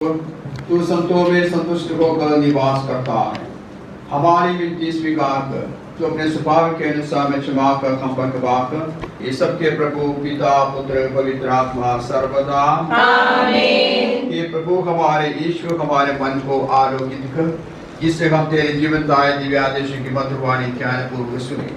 तू संतों में संतुष्ट होकर निवास करता है। हमारी विनती स्वीकार कर, तू अपने स्वभाव के अनुसार में क्षमा कर, कंपन कर। ये सबके प्रभु पिता पुत्र पवित्र आत्मा सर्वदा आमीन। ये प्रभु हमारे ईश्वर हमारे मन को आरोगित कर, जिससे हम तेरे जीवनदायी दिव्य आदेश की मधुर वाणी ध्यान पूर्वक सुने।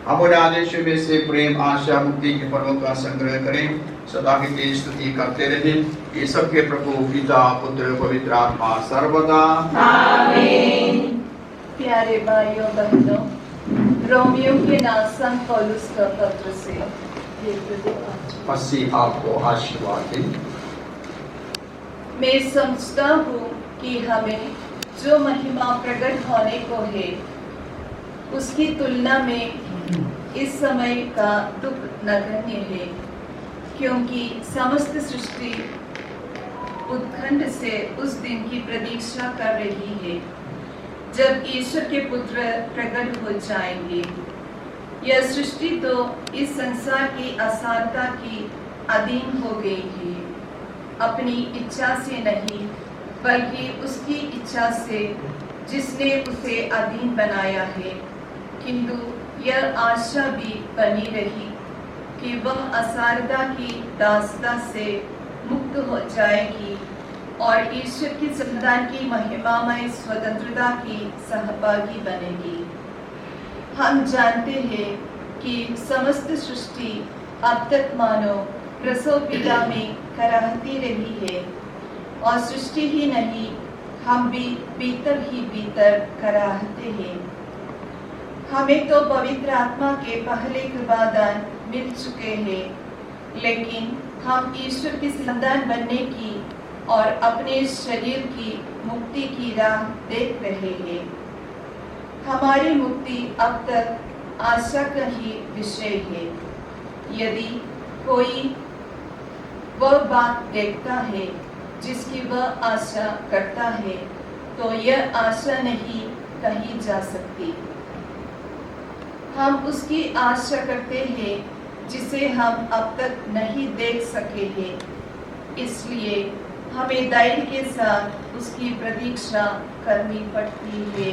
हम उन आदेशों में से प्रेम आशा मुक्ति के फलों का संग्रह करें, सदा की तेरी स्तुति करते रहें। ये सबके प्रभु पिता पुत्र पवित्र आत्मा सर्वदा आमीन। प्यारे भाइयों बहनों, रोमियो के नासम पौलुस का पत्र से मसीह आपको आशीर्वाद दे। मैं समझता हूँ कि हमें जो महिमा प्रकट होने को है, उसकी तुलना में इस समय का दुख नगण्य है, क्योंकि समस्त सृष्टि उत्कंठ से उस दिन की प्रतीक्षा कर रही है जब ईश्वर के पुत्र प्रकट हो जाएंगे। यह सृष्टि तो इस संसार की असारता की अधीन हो गई है, अपनी इच्छा से नहीं बल्कि उसकी इच्छा से जिसने उसे अधीन बनाया है। किंतु यह आशा भी बनी रही कि वह असारता की दासता से मुक्त हो जाएगी और ईश्वर की संतान की महिमामय स्वतंत्रता की सहभागी बनेगी। हम जानते हैं कि समस्त सृष्टि अब तक मानो प्रसव पीड़ा में कराहती रही है, और सृष्टि ही नहीं, हम भी भीतर ही भीतर कराहते हैं। हमें तो पवित्र आत्मा के पहले कृपादान मिल चुके हैं, लेकिन हम ईश्वर की संतान बनने की और अपने शरीर की मुक्ति की राह देख रहे हैं। हमारी मुक्ति अब तक आशा का ही विषय है। यदि कोई वह बात देखता है जिसकी वह आशा करता है, तो यह आशा नहीं कही जा सकती। हम उसकी आशा करते हैं जिसे हम अब तक नहीं देख सके हैं, इसलिए हमें धैर्य के साथ उसकी प्रतीक्षा करनी पड़ती है।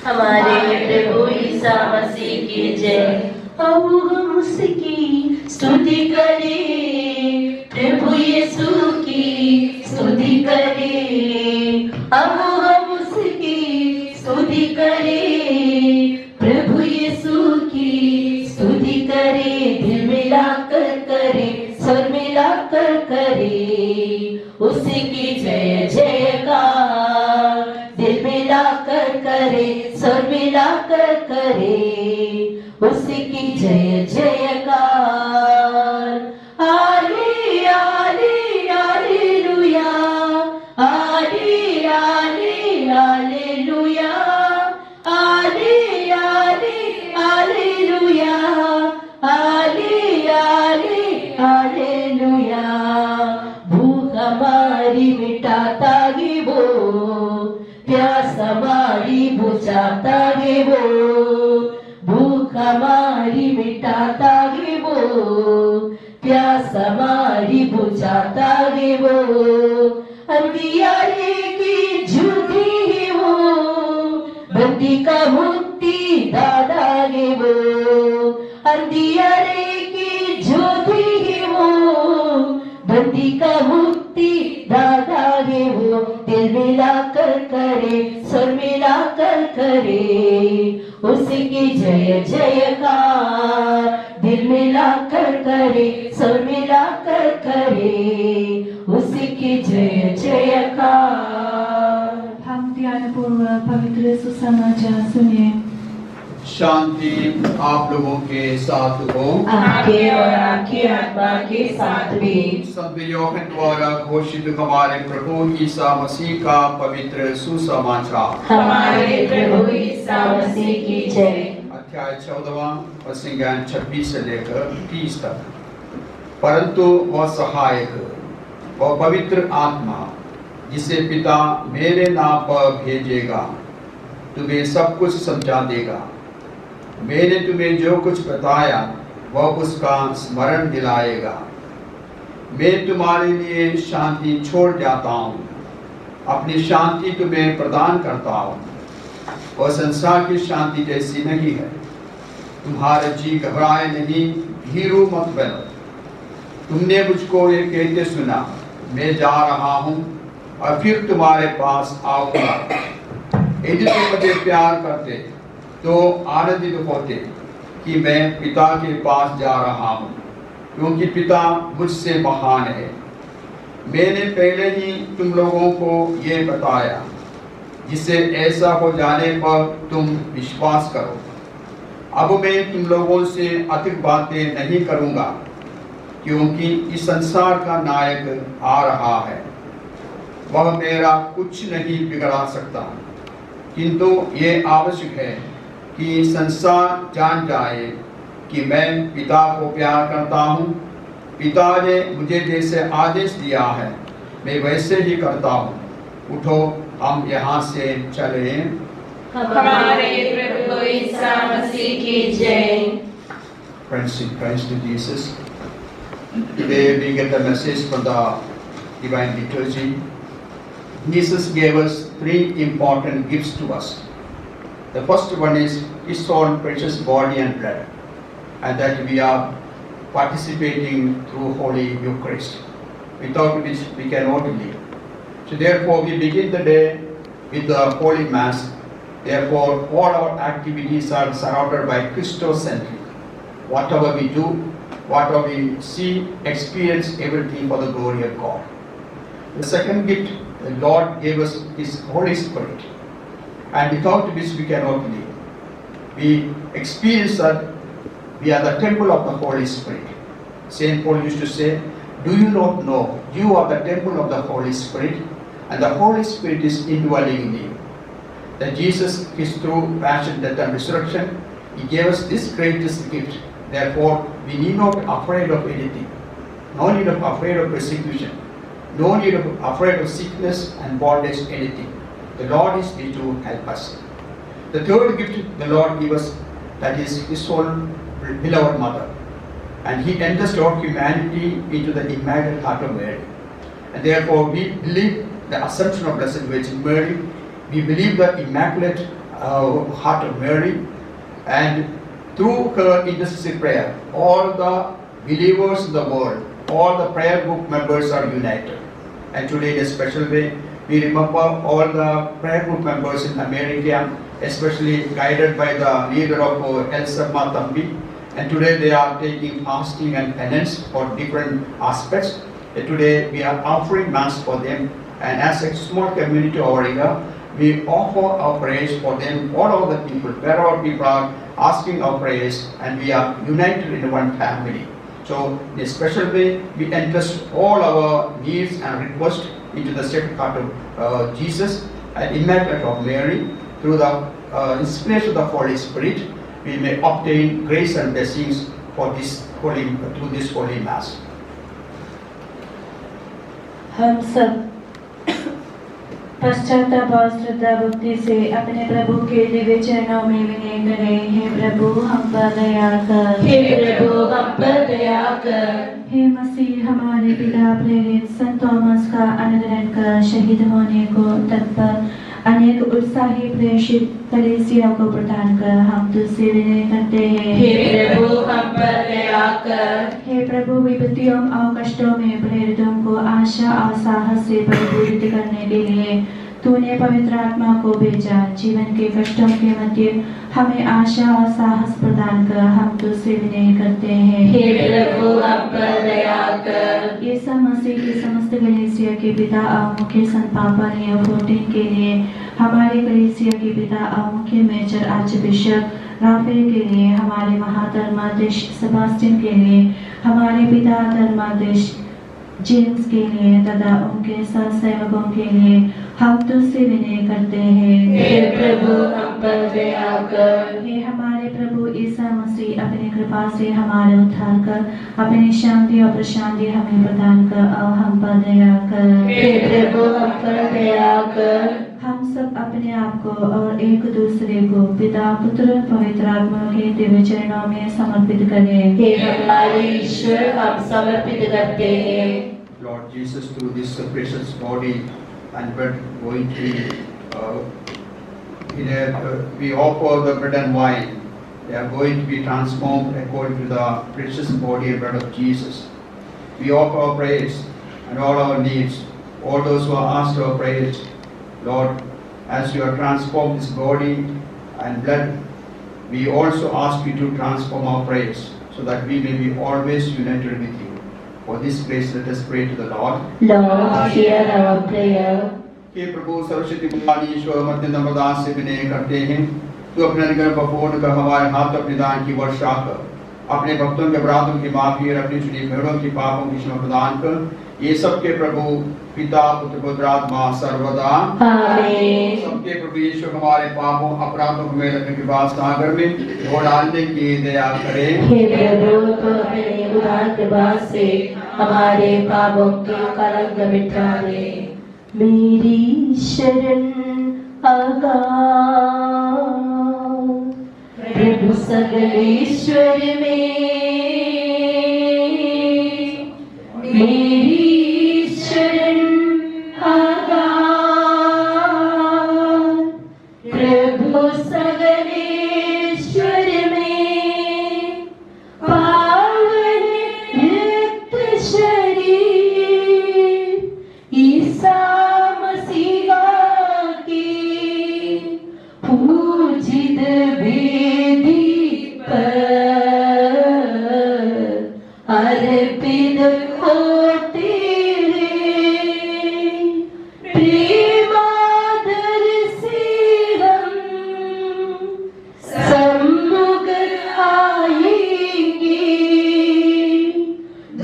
हमारे प्रभु ईसा मसीह की जय। अब हम उसकी स्तुति करें, प्रभु यीशु की स्तुति करें। अब हम उसकी स्तुति करें, प्रभु यीशु की स्तुति करें। दिल मिलाकर करें, स्वर मिलाकर करें, उसकी जय जयकार। दिल मिलाकर करें, स्वर मिलाकर करें, उसकी जय जयकार। आले आले आलेलुया, आले आले आलेलुया, आले आले आलेलुया, आले आले आलेलुया। भूख हमारी मिटाता है वो, प्यास हमारी बुझाता है वो। भूख हमारी मिटाता है वो, प्यास हमारी बुझाता है वो। अंधियारे की झूठी है वो, बंदी का मुक्ति दादा है वो। अंधियारे की झूठी है वो, बंदी का मुक्ति दादा है वो। दिल मिलाकर करे, स्वर मिलाकर करे, उसकी जय जयकार। दिल मिलाकर करे, स्वर मिलाकर करे, उसकी जय जयकार। हम ध्यान पूर्वक पवित्र सुसमाचार सुने। शांति आप लोगों के साथ हो, आपके और आपकी आत्मा के साथ भी। संत यूहन्ना द्वारा घोषित हमारे प्रभु ईसा मसीह का पवित्र सुसमाचार। हमारे प्रभु ईसा मसीह की जय। अध्याय 14 वचन 26 से लेकर 30 तक। परंतु वह सहायक, वह पवित्र आत्मा, जिसे पिता मेरे नाम पर भेजेगा, तुम्हें सब कुछ समझा देगा। मैंने तुम्हें जो कुछ बताया वह उसका स्मरण दिलाएगा। मैं तुम्हारे लिए शांति छोड़ जाता हूँ, अपनी शांति तुम्हें प्रदान करता हूँ। वह संसार की शांति जैसी नहीं है। तुम्हारे जी घबराए नहीं, भीरू मत बनो। तुमने मुझको ये कहते सुना, मैं जा रहा हूँ और फिर तुम्हारे पास आऊंगा। यदि तुम मुझे प्यार करते तो आनंदित होते कि मैं पिता के पास जा रहा हूँ, क्योंकि पिता मुझसे महान है। मैंने पहले ही तुम लोगों को ये बताया, जिससे ऐसा हो जाने पर तुम विश्वास करो। अब मैं तुम लोगों से अधिक बातें नहीं करूँगा, क्योंकि इस संसार का नायक आ रहा है। वह मेरा कुछ नहीं बिगड़ा सकता, किंतु ये आवश्यक है कि संसार जान जाए कि मैं पिता को प्यार करता हूँ। पिता ने मुझे जैसे आदेश दिया है, मैं वैसे ही करता हूँ। उठो, हम यहाँ से चलें। हमारे प्रभु ईसा मसीह की जय। Friends in Christ Jesus, today we get the message from the Divine Liturgy. Jesus gave us 3 important gifts to us. The first one is His own precious body and blood, and that we are participating through Holy Eucharist, without which we cannot live. So therefore we begin the day with the Holy Mass. Therefore all our activities are surrounded by Christocentric. Whatever we do, whatever we see, experience, everything for the glory of God. The second gift, the Lord gave us His Holy Spirit, and without which we cannot live. We experience that we are the temple of the Holy Spirit. Saint Paul used to say, do you not know you are the temple of the Holy Spirit, and the Holy Spirit is indwelling in you? That Jesus, His through passion, death and resurrection, He gave us this greatest gift. Therefore, we need not afraid of anything. No need of afraid of persecution. No need of afraid of sickness and bondage, anything. The Lord is there to help us. The third gift the Lord gave us, that is His own beloved mother. And He entrusted humanity into the Immaculate Heart of Mary. And therefore we believe the Assumption of Blessed Virgin Mary. We believe the Immaculate Heart of Mary. And through her intercessory prayer, all the believers in the world, all the prayer group members are united. And today in a special way, we remember all the prayer group members in America, especially guided by the leader of Elsa Matambi. And today they are taking fasting and penance for different aspects. And today we are offering Mass for them. And as a small community over here, we offer our prayers for them, all of the people, wherever people are asking our prayers, and we are united in one family. So in a special way, we entrust all our needs and requests into the Sacred Heart of Jesus and Immaculate of Mary. Through the inspiration of the Holy Spirit, we may obtain grace and blessings for this holy, through this Holy Mass. हम सब पश्चाताप और श्रद्धा भक्ति से अपने प्रभु के दिव्य चरणों में विनय करें। हे प्रभु हम पर दया कर, हे प्रभु हम पर दया कर। हे मसीह हमारे पिता प्रेरित संत थॉमस का अनुसरण कर शहीद होने को तत्पर अनेक उत्साही प्रेषित कलीसिया को प्रदान कर हम तुझसे विनय करते हैं। हे प्रभु हम पर दया कर। हे प्रभु विपत्तियों और कष्टों में प्रेरितों को आशा और साहस से परिपूरित करने के लिए तूने पवित्र आत्मा को भेजा। जीवन के कष्टों के मध्य हमें आशा और साहस प्रदान कर हम तुझसे विनय करते हैं। हे प्रभु हम पर दया कर। यीशु मसीह की समस्त कलीसिया के पिता और मुख्य संत पापा लियो 14 के लिए, हमारे कलीसिया के पिता और मुख्य मेजर आर्चबिशप राफेल के लिए, हमारे महाधर्माध्यक्ष सेबास्टियन के लिए, हमारे पिता धर्माध्यक्ष जेम्स के लिए तथा उनके सहसेवकों के लिए हम तुझसे विनय करते हैं। हे प्रभु हम पर दया कर। हे हमारे प्रभु ईसा मसीह अपनी कृपा से हमारे उद्धार कर अपनी शांति और प्रशांति हमें प्रदान कर और हम पर दया कर। हे प्रभु हम पर दया कर। हम सब अपने आप को और एक दूसरे को पिता पुत्र पवित्र आत्मा के दिव्य चरणों में समर्पित करें। हे हमारे ईश्वर हम समर्पित करते हैं। Lord Jesus, through this precious body and bread going to be, we offer the bread and wine. They are going to be transformed according to the precious body and blood of Jesus. We offer our prayers and all our needs, all those who are asked our prayers. Lord, as you have transformed this body and blood, we also ask you to transform our prayers so that we may be always united with you. For this grace, let us pray to the Lord. Lord, hear our prayer. हे प्रभु सर्वशक्ति बलवान ईश्वर हम अत्यंत नम्रता से विनय करते हैं, तू अपने अनुग्रह पर पूर्ण कर हमारे हाथ अपने दान की वर्षा कर, अपने भक्तों के अपराधों की माफी और अपनी चुनी भेड़ों की पापों की क्षमा प्रदान कर। ये सबके प्रभु पिता पुत्र पवित्र आत्मा सर्वदा आमीन। सबके प्रभु ईश्वर हमारे पापों अपराधों को मेरे अपने कृपा सागर में धो डालने की दया करे। हे प्रभु, तो अपने उदार कृपा से हमारे पापों के कलंक मिटा दे। मेरी शरण आगा प्रभु सर्वेश्वर में, मेरी शरण आगा प्रभु सर्वेश्वर में। पावन रक्त शरीर ईसा मसीहा की पूजित वेदी पर अर्पित होते रे। प्रेमादर से हम सम्मुख आएंगे,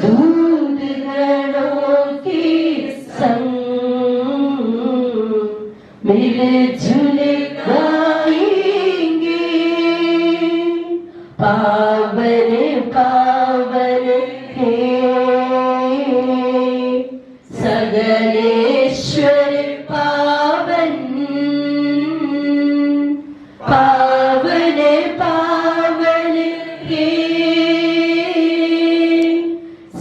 दूत गणों के संग मिलजुल गाएंगे। पावन पावन हे सगलेश्वर पावन, पावन पावन हे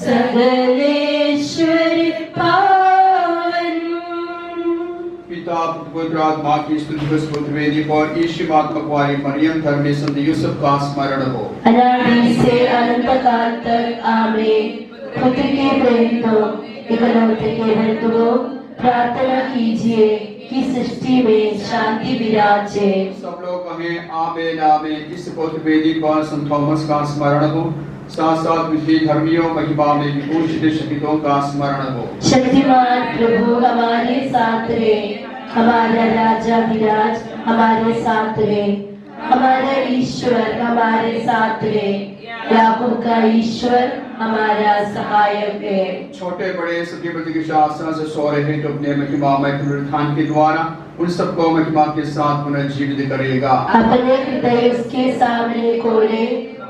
सगलेश्वर पावन। पिता पुत्र पवित्र आत्मा की स्तुति पुष्प वेदी पर यीशु माता कुंवारी मरियम धर्मी संत यूसुफ का स्मरण हो। अनादि से अनंत काल तक आमीन। पुत्र के प्रेम तो इकलौते के बंधुओं, प्रार्थना कीजिए कि सृष्टि में शांति विराजे। सब लोग कहें आमीन आमीन। इस पवित्र वेदी पर संत थॉमस का स्मरण हो, साथ साथ विधि धर्मियों महिमा में विभूषित शहीदों का स्मरण हो। शक्तिमान प्रभु हमारे साथ रहे, हमारा राजा विराज हमारे साथ रहे, हमारा ईश्वर हमारे साथ रहे, याकूब का ईश्वर हमारा सहायक है। छोटे बड़े सभी प्रति के शासन से सो रहे तो अपने महिमामय पुनरुत्थान के द्वारा उन सबको महिमा के साथ पुनर्जीवित करेगा। अपने हृदय उसके सामने खोले,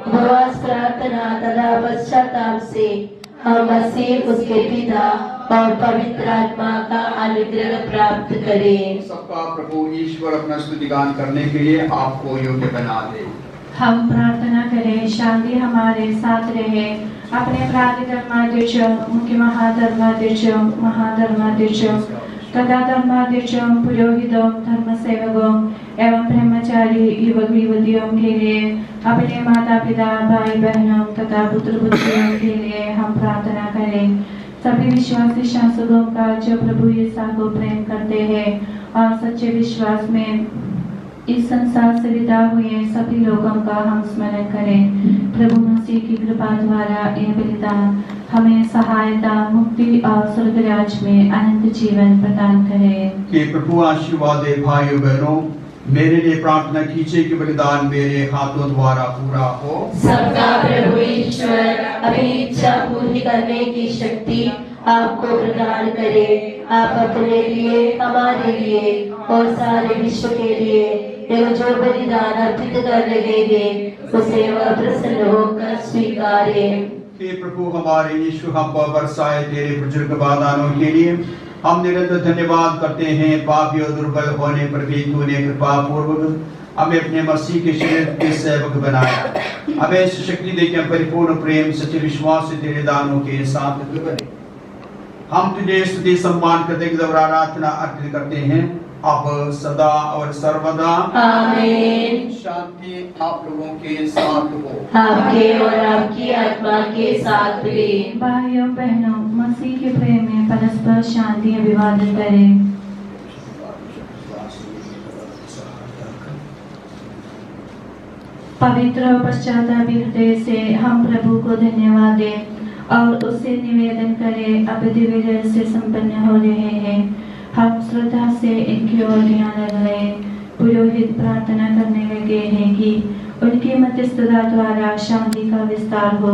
उपवास प्रार्थना तथा पश्चाताप से हम मसीह उसके पिता और पवित्र आत्मा का अनुग्रह प्राप्त करें। सबका प्रभु ईश्वर अपना स्तुतिगान करने के लिए आपको योग्य बना दे। हम प्रार्थना करें, शांति हमारे साथ रहे। अपने प्राधिधर्माध्यक्ष, मुख्य महाधर्माध्यक्ष, महाधर्माध्यक्ष तथा धर्माध्यक्ष, पुरोहितों, धर्म सेवकों एवं ब्रह्मचारी युवक युवतियों के लिए, अपने माता पिता भाई बहनों तथा पुत्र पुत्रियों के लिए हम प्रार्थना करें। सभी विश्वासी शासकों का जो प्रभु यीशु को प्रेम करते हैं और सच्चे विश्वास में इस संसार से विदा हुए सभी लोगों का हम स्मरण करें। प्रभु मसीह की कृपा द्वारा यह बलिदान हमें सहायता, मुक्ति और स्वर्ग राज्य में अनंत जीवन प्रदान करे। कि प्रभु आशीर्वाद दे। भाइयों बहनों, मेरे लिए प्रार्थना कीजिए कि बलिदान मेरे हाथों द्वारा पूरा हो। सबका प्रभु ईश्वर अपनी इच्छा पूरी करने की शक्ति आपको प्रदान करे। आप अपने लिए, हमारे लिए और सारे विश्व के लिए एवं जो बलिदान अर्पित कर रहे हैं उसे वह प्रसन्न होकर स्वीकारे। हे प्रभु हमारे यीशु, हम पर बरसाए तेरे बुजुर्ग वादानों के लिए हम निरंतर धन्यवाद करते हैं। पापी और दुर्बल होने पर भी तूने कृपा पूर्वक हमें अपने मसीह के शरीर के सेवक बनाया। हमें इस शक्ति दे के परिपूर्ण प्रेम, सच्चे विश्वास से तेरे दानों के साथ बने। हम तुझे स्तुति सम्मान कृतज्ञता और आराधना अर्पित करते हैं अब सदा और सर्वदा। आमीन। शांति आप लोगों के साथ हो। आपके और आपकी आत्मा के साथ भी। भाइयों बहनों, मसीह के प्रेम में परस्पर शांति अभिवादन करें। पवित्र और पश्चातापी हृदय से हम प्रभु को धन्यवाद दें और उससे निवेदन करें। अब दिव्य जल से संपन्न हो रहे हैं, हम श्रद्धा से इनकी ओर ध्यान लगाए। पुरोहित प्रार्थना करने लगे हैं कि उनकी मध्यस्थता द्वारा शांति का विस्तार हो।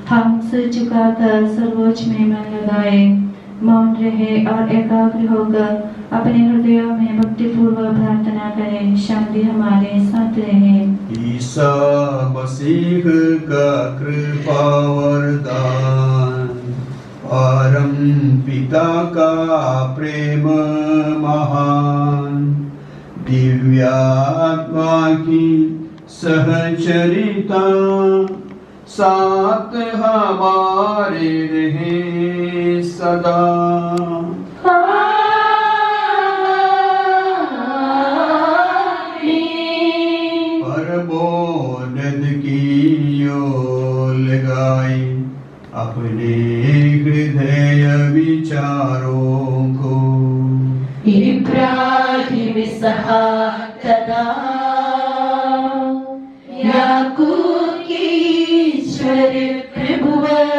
हम सिर झुकाकर सर्वोच्च में मन लगाए, मौन रहे और एकाग्र होकर अपने हृदयों में भक्तिपूर्वक प्रार्थना करें। शांति हमारे साथ रहे। ईसा मसीह का कृपा वरदान, परम पिता का प्रेम महान, दिव्यात्मा की सहचरिता साथ हमारे रहे सदा। परमोन्नत की ओर लगाए अपने हृदय विचारों को। इब्राहिम इसहाक तथा याकूब की ईश्वर प्रभुवर,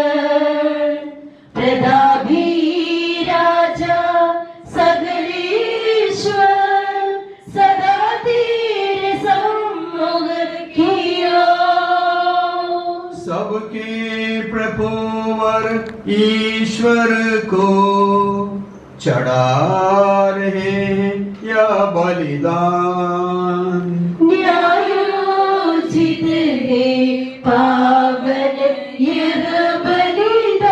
प्रतापी राजा सगलीश्वर, सदा तेरे सम्मुख कियो। सबके प्रभुवर ईश्वर को चढ़ा रहे या बलिदान। न्यायोचित है पावन यह बलिदान,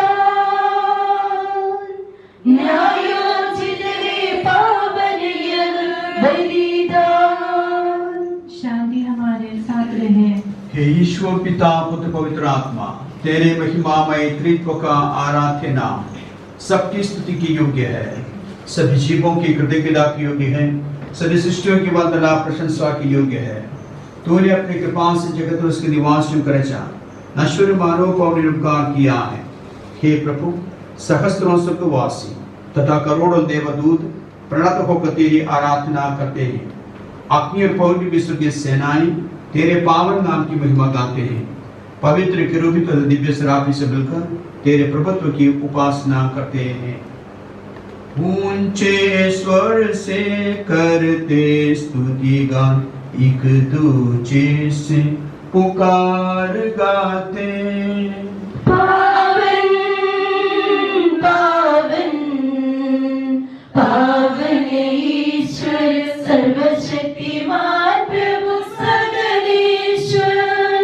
न्यायोचित है पावन यह बलिदान। शांति हमारे साथ रहे। हे ईश्वर पिता पुत्र पवित्र आत्मा, तेरे महिमामय त्रित्व का आराध्य नाम सबकी स्तुति की योग्य है, सभी जीवों की कृतज्ञता की योग्य है, सभी सृष्टियों की वंदना प्रशंसा की योग्य है। तूने अपनी कृपा से जगत और उसके निवासियों का रचा, नश्वर मानव को अपने उपकार किया है। हे प्रभु, सहस्त्रों स्वर्गवासी तथा करोड़ों देवदूत प्रणत होकर तेरी आराधना करते हैं। अग्नि और पौर्णी विश्व की सेनाएं तेरे पावन नाम की महिमा गाते हैं। पवित्र किरूबी तथा दिव्य सराफी से मिलकर तेरे प्रभुत्व की उपासना करते हैं। ऊंचे स्वर से करते स्तुति गान, एक दूजे से पुकार गाते। पावन पावन पावन ईश्वर सर्वशक्तिमान प्रभु सगलेश्वर,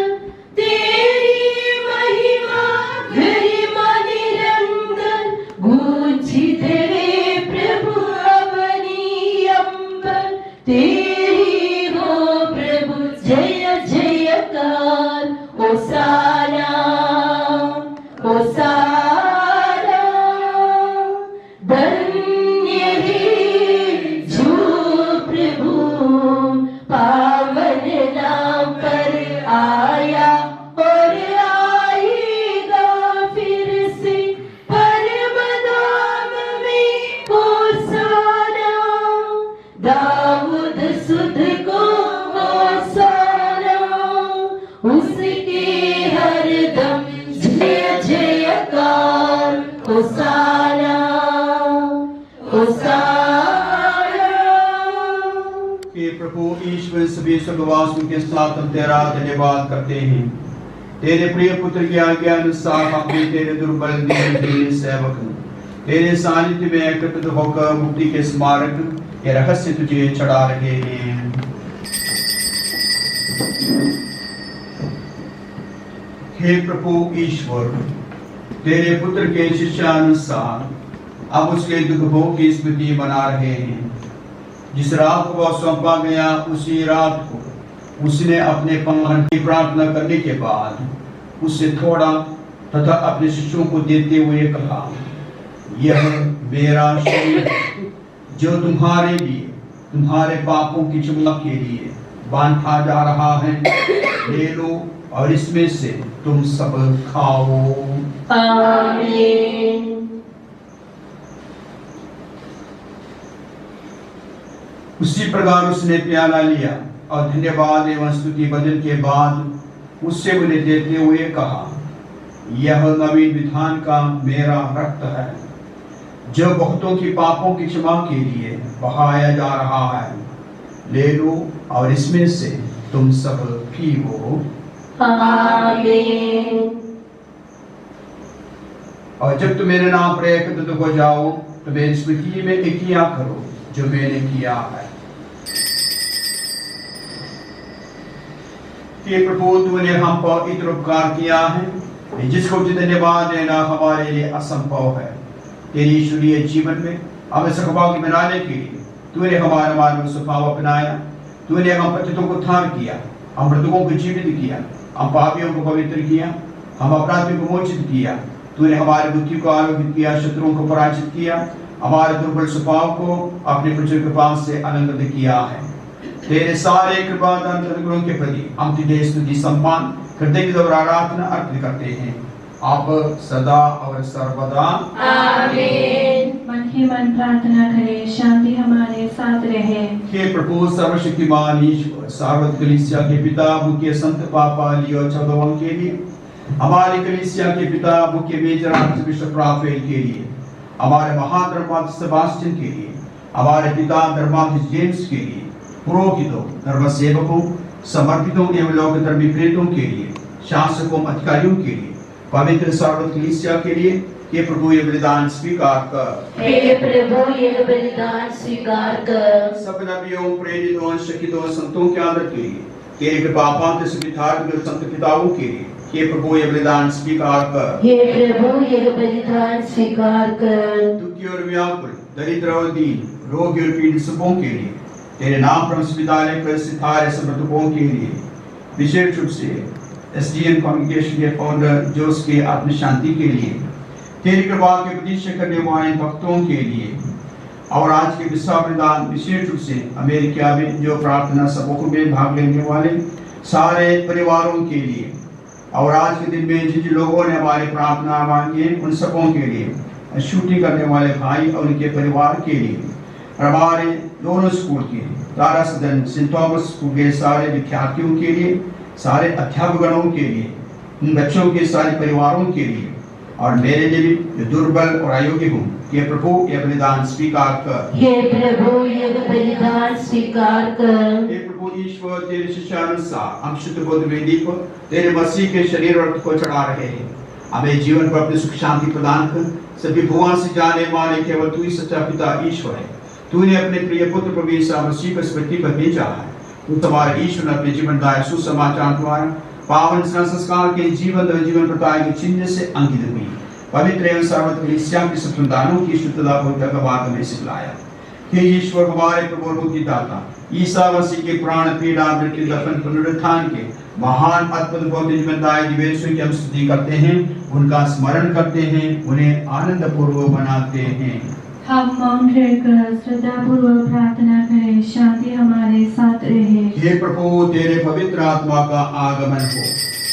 तेरी महिमा गरिमा निरंतर गूंजित है प्रभु अवनी अंबर। तेरी हो प्रभु जय जयकार, ओसाना ओसाना। धन्य है जो प्रभु पावन नाम पर आया और आएगा फिर से। परम धाम में ओसाना, दाऊद सुध को ओसाना, उसके हरदम जय जयकार, ओसाना ओसाना। हे प्रभु ईश्वर, सभी स्वर्गवासियों के साथ हम तेरा धन्यवाद करते हैं। तेरे प्रिय पुत्र की आज्ञा अनुसार हम भी तेरे दुर्बल दीन सेवक तेरे सानिध्य में एकत्रित होकर मुक्ति के स्मारक के रहस्य तुझे चढ़ा रहे हैं। हे प्रभु ईश्वर, तेरे पुत्र के शिष्यानुसार अब उसके दुख भोग की स्मृति मना रहे हैं। जिस रात को वह सौंपा गया, उसी रात को उसने अपने पावन की प्रार्थना करने के बाद उससे थोड़ा तथा अपने शिष्यों को देते हुए कहा, यह मेरा शरीर जो तुम्हारे लिए तुम्हारे पापों की क्षमा के लिए बांटा जा रहा है, ले लो और इसमें से तुम सब खाओ। आमीन। उसी प्रकार उसने प्याला लिया और धन्यवाद एवं स्तुति बदल के बाद उससे उन्हें देते हुए कहा, यह नवीन विधान का मेरा रक्त है जो बहुतों की पापों की क्षमा के लिए बहाया जा रहा है, ले लो और इसमें से तुम सब पीओ। आमीन। और जब तुम मेरे नाम पर एकत्रित हो जाओ तो मेरी स्मृति में एक किया करो जो मैंने किया है। कि प्रभु तूने हम पर इतना उपकार किया है जिसको धन्यवाद देना हमारे लिए असंभव है। तेरी ईश्वरीय जीवन में हमें सहभागी बनाने के लिए तूने हमारा मार्ग स्वभाव अपनाया। तूने हम पतितों को उद्धार किया, हम मृतकों को जीवित किया, हम पापियों को पवित्र किया, हम अपराधियों को मोचित किया। तूने हमारी बुद्धि को आलोकित किया, शत्रुओं को पराजित किया, हमारे दुर्बल स्वभाव को अपने प्रचुर कृपा से आनंदित किया है। तेरे सारे कृपादान गुणों के प्रति हम तुझे स्तुति सम्मान कृतज्ञता और आराधना अर्पित करते हैं, अब सदा और सर्वदा। आमीन। मन ही मन प्रार्थना करें, शांति हमारे साथ रहे। हे प्रभु सर्वशक्तिमान ईश्वर, सार्वत्रिक कलीसिया के पिता मुख्य संत पापा लियो चौदहवां के लिए, हमारी कलीसिया के पिता मुख्य मेजर आर्चबिशप राफेल के लिए, हमारे महाधर्माध्यक्ष सेबास्टियन के लिए, हमारे पिता धर्माध्यक्ष जेम्स के लिए, पुरोहितों, धर्म सेवकों, समर्पितों एवं लोक धर्मी प्रेरितों के लिए, शासकों, अधिकारियों के लिए, पवित्र सार्वत्रिक कलीसिया के लिए, ये प्रभु ये बलिदान स्वीकार कर। हे प्रभु ये बलिदान स्वीकार कर। सब नबियों, प्रेरितों, शहीदों, संतों के आदर के लिए, तेरे कृपा पात्र सुविधार्थ संत पिताओं के लिए, हे प्रभु ये बलिदान स्वीकार कर। हे प्रभु ये बलिदान स्वीकार कर। दुखी और व्याकुल, दरिद्र और दीन, रोगी और पीड़ित सबों के लिए, तेरे नाम पर विद्यालय पर सितारे समर्थकों के लिए, विशेष रूप से एसडीएन कॉन्ग्रेगेशन के फाउंडर जोस के आत्म शांति के लिए, तेरी कृपा की प्रतीक्षा करने वाले भक्तों के लिए, और आज के विश्व बलिदान विशेष रूप से अमेरिका में जो प्रार्थना सभाओं में भाग लेने वाले सारे परिवारों के लिए, और आज के दिन में जिन लोगों ने हमारे प्रार्थना मांगी उन सबों के लिए, शूटिंग करने वाले भाई और उनके परिवार के लिए, हमारे दोनों स्कूल के तारा सदन सेंट थॉमस स्कूल के सारे विद्यार्थियों के लिए, सारे अध्यापकों के लिए, उन बच्चों के सारे परिवारों के लिए, और मेरे लिए भी जो दुर्बल और अयोग्य हूँ, कि प्रभु ये बलिदान स्वीकार कर। हे प्रभु ये बलिदान स्वीकार कर। हे प्रभु ईश्वर, तेरे शिष्यानुसार हम शुद्ध बोध वेदी पर तेरे मसीह के शरीर और रक्त को चढ़ा रहे हैं। हमें जीवन पर अपनी सुख शांति प्रदान कर। सभी भगवान से जाने माने केवल तू ही सच्चा पिता ईश्वर है। तूने अपने प्रिय पुत्र प्रभु यीशु मसीह को इस पृथ्वी पर भेजा है। तू तुम्हारे ईश्वर ने अपने जीवनदायक सुसमाचार द्वारा पावन संस्कार के जीवन प्रदाय के चिन्ह से अंकित हुई। पवित्र एवं सार्वत्रिक कलीसिया के संतानों की शुद्धता को जगवाद में सिखलाया। हे ईश्वर, हमारे प्रभु और मुक्तिदाता ईसा मसीह के प्राण पीड़ा मृत्यु दफन पुनरुत्थान के महान अद्भुत भौतिक जीवनदायक दिवसों की हम स्तुति करते हैं, उनका स्मरण करते हैं, उन्हें आनंद पूर्वक मनाते हैं। हम मौन रहकर श्रद्धा पूर्वक प्रार्थना करें, शांति हमारे साथ रहे। हे प्रभु, तेरे पवित्र आत्मा का आगमन हो,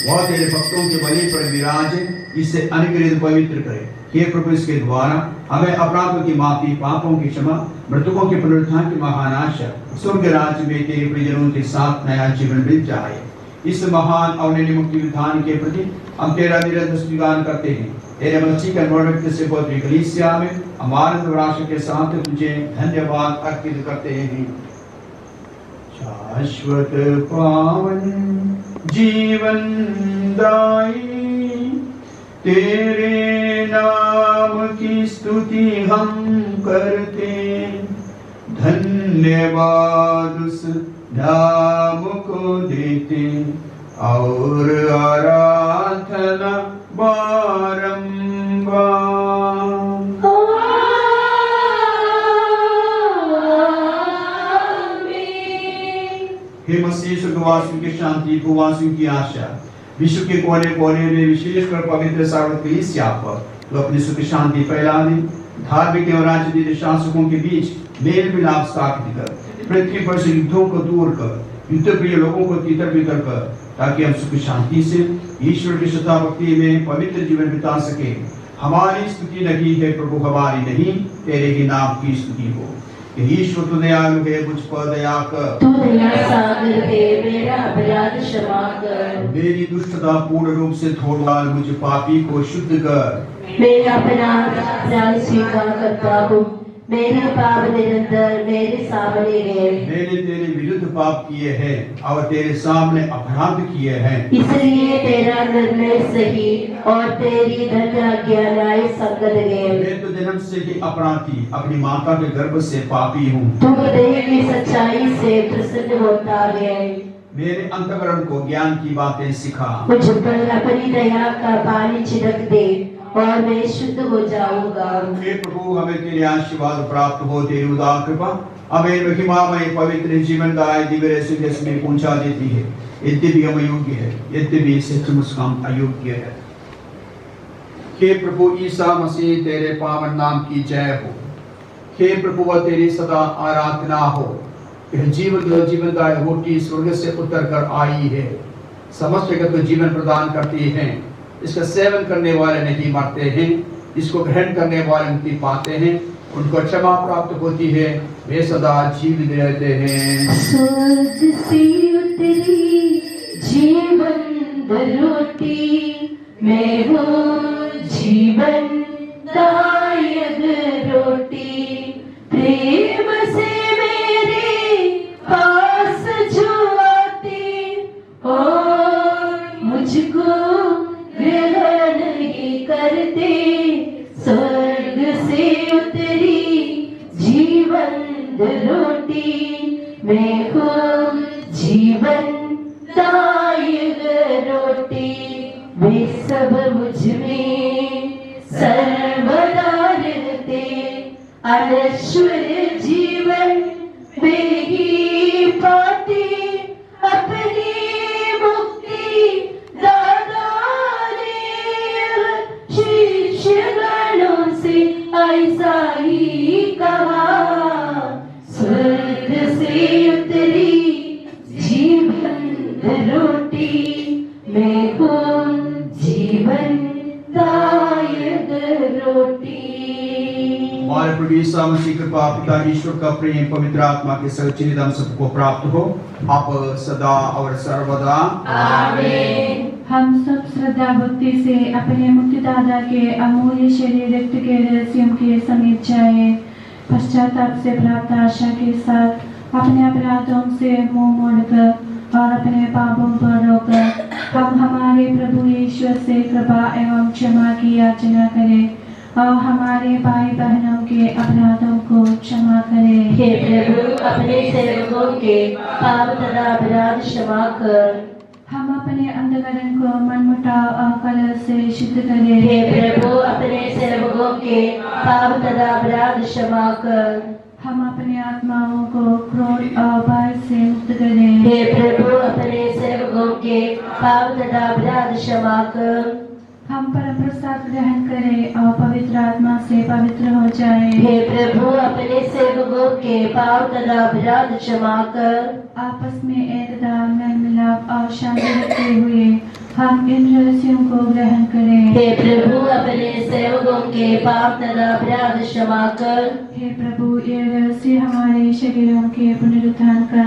वह तेरे भक्तों के बलि पर विराजे, इसे अनुग्रहित पवित्र करे। हे प्रभु, इसके द्वारा हमें अपराधों की माफी, पापों की क्षमा, मृतकों के पुनरुत्थान की महान आशा, स्वर्ग राज्य में तेरे प्रियजनों के साथ नया जीवन मिल जाए। इस महान और निर्णय मुक्ति विधान के प्रति हम तेरा निरंतर स्तुतिगान करते हैं। तेरे मसीह के अनुग्रह से पवित्र कलीसिया में हमारे विरासत के साथ तुझे धन्यवाद अर्पित करते हैं। शाश्वत पावन जीवन दाई तेरे नाम की स्तुति हम करते, धन्यवाद उस नाम को देते और आराधना बारंबार। हे मसीह, स्वर्गवासियों की शांति, भूवासियों की आशा, विश्व के कोने कोने में विशेषकर पवित्र सार्वत्रिक कलीसिया पर तो अपनी सुख शांति फैला दे। धार्मिक एवं राजनीतिक शासकों के बीच मेल मिलाप स्थापित कर, पृथ्वी पर से युद्धों को दूर कर, युद्ध प्रिय लोगों को तितर बितर कर, ताकि हम सुख शांति से ईश्वर की श्रद्धा भक्ति में पवित्र जीवन बिता सके। हमारी स्तुति नहीं है प्रभु, हमारी नहीं, तेरे ही नाम की स्तुति हो। ईश्वर तू दयालु है, मुझ पर दया कर। तू दया सागर है, मेरा अपराध क्षमा कर। मेरी दुष्टता पूर्ण रूप से धो डाल, मुझ पापी को शुद्ध कर। मेरा अपराध स्वीकार करता हूँ, मेरे पाप निरंतर मेरे सामने है। मैंने तेरे विरुद्ध पाप किए हैं और तेरे सामने अपराध किए हैं, इसलिए तेरा निर्णय सही और तेरी धन्य आज्ञा न्याय संगत है। मैं तो जन्म से ही अपराधी, अपनी माता के गर्भ से पापी हूँ। तू हृदय की सच्चाई से प्रसन्न होता है। मेरे अंतःकरण को ज्ञान की बातें सिखा। मुझ पर अपनी दया का पानी छिड़क दे और मैं शुद्ध हो जाऊंगा। हे प्रभु, हमें तेरे आशीर्वाद प्राप्त हो, तेरी उदार कृपा हमें महिमामय पवित्र जीवनदायी दिव्य रस में पहुंचा देती है। यद्यपि हम अयोग्य है, यद्यपि सचमुच हम अयोग्य है। हे प्रभु ईसा मसीह, तेरे पावन नाम की जय हो। हे प्रभु, वह तेरी सदा आराधना हो। यह जीवनदायी रोटी स्वर्ग से उतर कर आई है, समस्त जगत को जीवन प्रदान करती है। इसका सेवन करने वाले नहीं मरते हैं, इसको ग्रहण करने वाले मुक्ति पाते हैं, उनको क्षमा प्राप्त होती है, वे सदा जीवित रहते हैं। स्वर्ग से उतरी जीवन रोटी, मैं हूँ जीवन दायक रोटी। प्रेम से मेरे पास जो आती और मुझको ग्रहण नहीं करते, स्वर्ग से उतरी जीवन रोटी, मैं हूँ जीवन दायक रोटी। वे सब मुझ में सर्वदा रहते, अनश्वर जीवन वे ही पाते, अपनी मुक्ति दाता शिष्यगणों से ऐसा ही कहा। स्वर्ग से उतरी जीवन रोटी, मैं हूँ जीवन दायक रोटी। हमारे प्रभु यीशु मसीह कृपा, पिता ईश्वर का प्रेम, पवित्र आत्मा के सचित हम सबको प्राप्त हो, आप सदा और सर्वदा आमीन। हम सब श्रद्धा भक्ति से अपने मुक्तिदाता के अमूल्य शरीर रक्त के रहस्यों के समीप जाए। पश्चाताप से प्राप्त आशा के साथ अपने अपराधों से मुंह मोड़कर और अपने पापों पर रोकर हम हमारे प्रभु ईश्वर से कृपा एवं क्षमा की याचना करें और हमारे भाई बहनों के अपराधों को क्षमा करें। हे प्रभु, अपने सेवकों के पाप तथा अपराध क्षमा कर। हम अपने अंतःकरण को मनमुटाव और कलह से शुद्ध करें। हे प्रभु, अपने सेवकों के पाप तथा अपराध क्षमा कर। हम अपने आत्माओं को क्रोध और भय से मुक्त करें। हे प्रभु, अपने सेवकों के पाप तथा अपराध क्षमा कर। हम परम प्रसाद ग्रहण करें और पवित्र आत्मा से पवित्र हो जाएं। हे प्रभु, अपने सेवकों के पाप तथा अपराध क्षमा कर। आपस में एकता, मेल मिलाप और शांति रखते हुए हम इन रहस्यों को ग्रहण करें। हे प्रभु, अपने सेवकों के पाप तथा अपराध क्षमा कर। हे प्रभु, ये रहस्य हमारे शरीरों के पुनरुत्थान का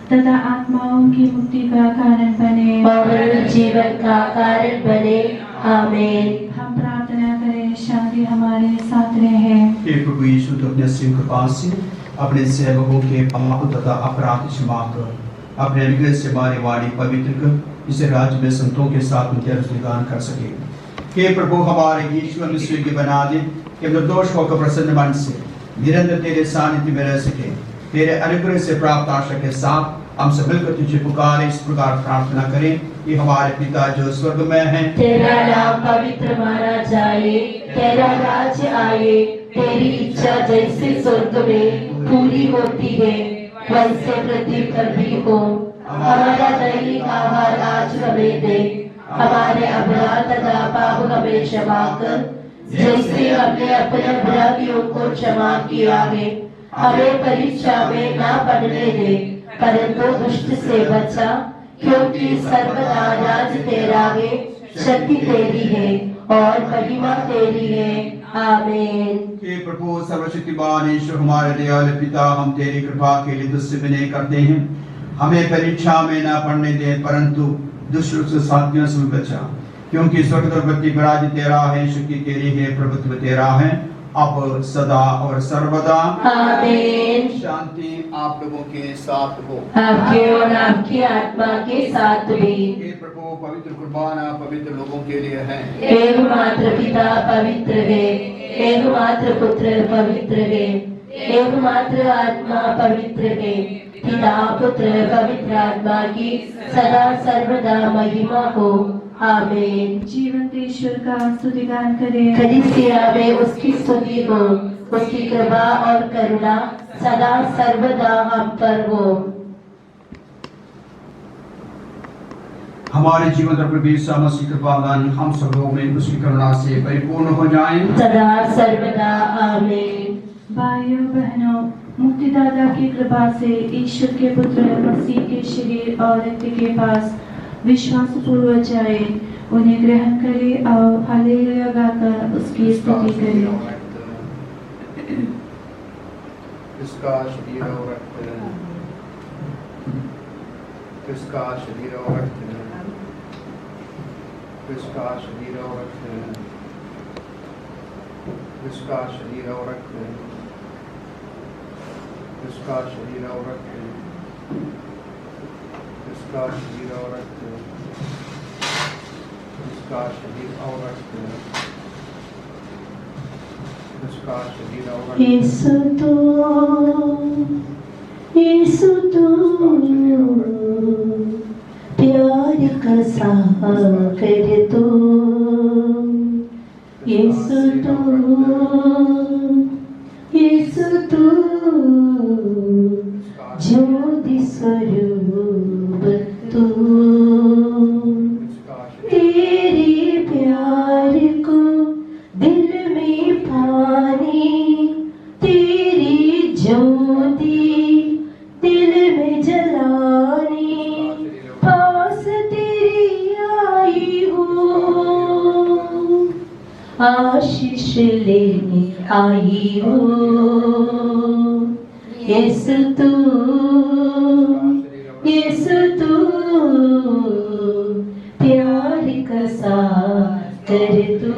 तथा आत्माओं की मुक्ति का कारण बने और जीवन का कारण बने। आमीन। हम प्रार्थना करें, शांति हमारे साथ रहे। हे प्रभु यीशु, तो अपने असीम कृपा से अपने सेवकों के पाप तथा अपराध क्षमा कर, अपने अनुग्रह से हमारी वाणी पवित्र कर, इसे राज्य में संतों के साथ उनके अनुदान कर सके। हे प्रभु, हमारे ईश्वर में स्वीकृत बना दे कि निर्दोष होकर प्रसन्न मन से निरंतर तेरे सानिध्य में रह सके। तेरे अनुग्रह से प्राप्त आशा के साथ हम सब मिलकर तुझे पुकारे, इस प्रकार प्रार्थना करें कि हमारे पिता जो स्वर्ग में है, तेरा नाम पवित्र माना जाए, तेरा राज्य आए, तेरी इच्छा जैसे स्वर्ग में पूरी होती है वैसे पृथ्वी पर भी हो। हमारा दैनिक आहार आज हमें दे, हमारे अपराध तथा पाप हमें क्षमा कर, जैसे हमने अपने अपराधियों को क्षमा किया है। हमें परीक्षा में ना पड़ने दे, परंतु दुष्ट से बचा, क्योंकि सर्वदा राज तेरा है, शक्ति तेरी है और महिमा तेरी है। आमीन। हे प्रभु सर्वशक्तिमान ईश्वर हमारे दयालु पिता, हम तेरी कृपा के लिए तुझसे विनय करते हैं। हमें परीक्षा में ना पड़ने दे, परंतु दुष्ट से साथियों से बचा, क्योंकि स्वर्ग और पृथ्वी का राज्य तेरा है, शक्ति तेरी है, प्रभुत्व तेरा है, अब सदा और सर्वदा। आमीन। शांति आप लोगों के साथ हो, आपके और आपकी आत्मा के साथ भी। हे प्रभु पवित्र कुर्बाना पवित्र लोगों के लिए है। एकमात्र पिता पवित्र है, एकमात्र पुत्र पवित्र है, एकमात्र आत्मा पवित्र है। पिता पुत्र पवित्र आत्मा की सदा सर्वदा महिमा हो। आमीन। जीवंत ईश्वर का स्तुतिगान करें। कलीसिया में उसकी स्तुति हो, उसकी कृपा और करुणा सदा सर्वदा हम पर हो। हमारे जीवन का प्रभु यीशु मसीह कृपा दान हम सब लोगों में उसकी करुणा से परिपूर्ण हो जाएं। सदा सर्वदा आमीन। भाइयों बहनों, मुक्तिदाता की कृपा से ईश्वर के पुत्र मसीह के शरीर और रक्त के पास विश्वास पूर्वक जाए, उन्हें ग्रहण करें और हालेलुया गाकर उसकी स्तुति करें। इसका शरीर और रक्त, इसका शरीर और रक्त, इसका शरीर और रक्त, इसका शरीर और रक्त, इसका शरीर और रक्त, इसका शरीर और रक्त, इसका शरीर और रक्त, इसका शरीर और रक्त। यीशु तू प्यार का सागर तू, यीशु तू ज्योति स्वरूप तू, तेरे प्यार को दिल में पानी, तेरी ज्योति दिल में जलानी, पास तेरी आई हूँ, आशीष लेने आई हूँ। यीशु तू प्यार का सागर तू,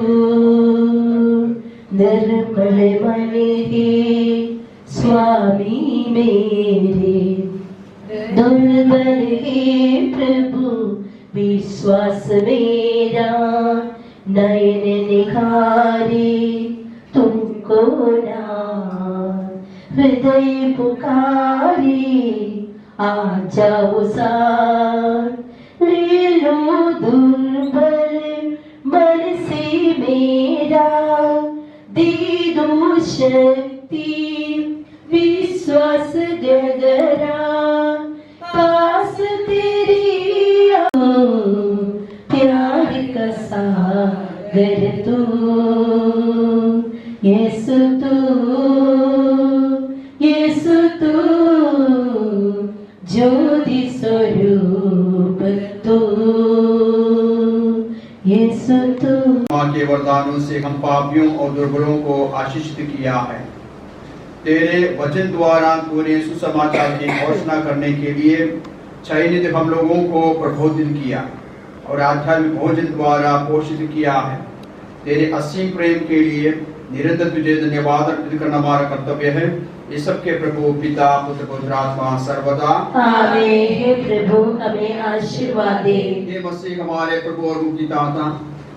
निर्मल मन है स्वामी मेरे, दुर्बल है प्रभु विश्वास मेरा, नयन निखारे तुमको ना, हृदय पुकारे आ जाओ साथ, ले लो दुर्बल मन से मेरा, दे दो शक्ति विश्वास गगरा, पास तेरी आओ, प्यार का सागर तू, यीशु तू ज्योति स्वरूप तू, यीशु तू। माँ के वरदानों से हम पापियों और दुर्बलों को आशीषित किया है। तेरे वचन द्वारा तूने सुसमाचार की घोषणा करने के लिए चयनित हम लोगों को प्रबोधित किया और आध्यात्मिक भोजन द्वारा पोषित किया है। तेरे असीम प्रेम के लिए निरंतर तुझे धन्यवाद अर्पित करना हमारा कर्तव्य है। इस सब के प्रभु पिता पुत्र पवित्र आत्मा सर्वदा आमीन। हे प्रभु हमें आशीर्वाद दे। हे मसीह हमारे प्रभु और मुक्तिदाता,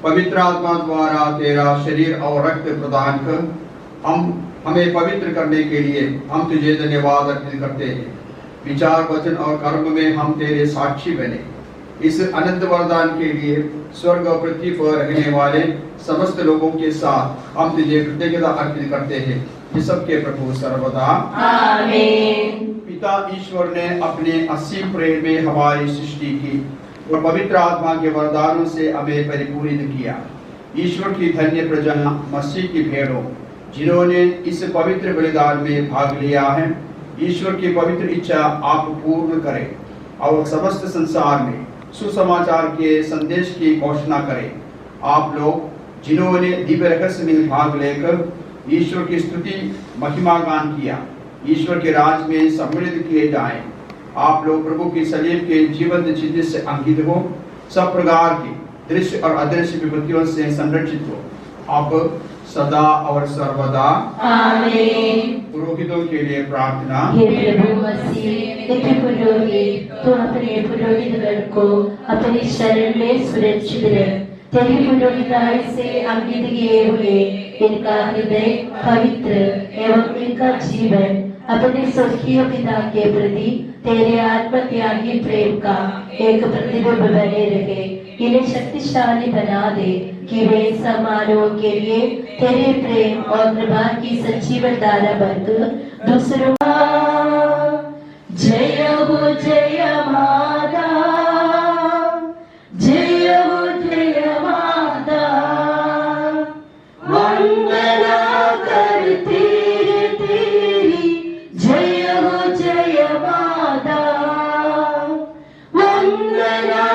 पवित्र आत्मा द्वारा तेरा शरीर और रक्त प्रदान कर हमें पवित्र करने के लिए हम तुझे धन्यवाद अर्पित करते हैं। विचार वचन और कर्म में हम तेरे साक्षी बने। इस अनंत वरदान के लिए स्वर्ग और पृथ्वी पर रहने वाले समस्त लोगों के साथ हम तुझे कृतज्ञता अर्पित करते हैं। ये सबके प्रभु सर्वदा आमीन। पिता ईश्वर ने अपने असीम प्रेम में हमारी सृष्टि की और पवित्र आत्मा के वरदानों से हमें परिपूरित किया। ईश्वर की धन्य प्रजा मसीह की भेड़ों जिन्होंने इस पवित्र बलिदान में भाग लिया है, ईश्वर की पवित्र इच्छा आप पूर्ण करें और समस्त संसार में सुसमाचार के संदेश की घोषणा करें। आप लोग जिन्होंने दिव्य रहस्य में भाग लेकर ईश्वर की स्तुति महिमा गान किया, ईश्वर के राज में सम्मिलित किए जाएं। आप लोग प्रभु की सलीब के जीवंत चिन्ह से अंकित हो, सब प्रकार की दृश्य और अदृश्य विपत्तियों से संरक्षित हो, अब सदा और सर्वदा आमीन। पुरोहितों के लिए प्रार्थना। हे प्रभु मसीह नित्य पुरोहित, तो अपने पुरोहित गण को अपनी शरण में सुरक्षित रख। तेरी पुरोहिताई से अंकित किए हुए इनका हृदय पवित्र एवं इनका जीवन अपने स्वर्गीय पिता के प्रति तेरे आत्मत्यागी प्रेम का एक प्रतिबिंब बने रहे। इन्हें शक्तिशाली बना दे कि वे समारोह के लिए तेरे प्रेम और कृपा की सजीवन धारा बनकर दूसरों जय हो जय माता, जय हो जय माता, वंदना करती रे तेरी, जय हो जय माता, वंदना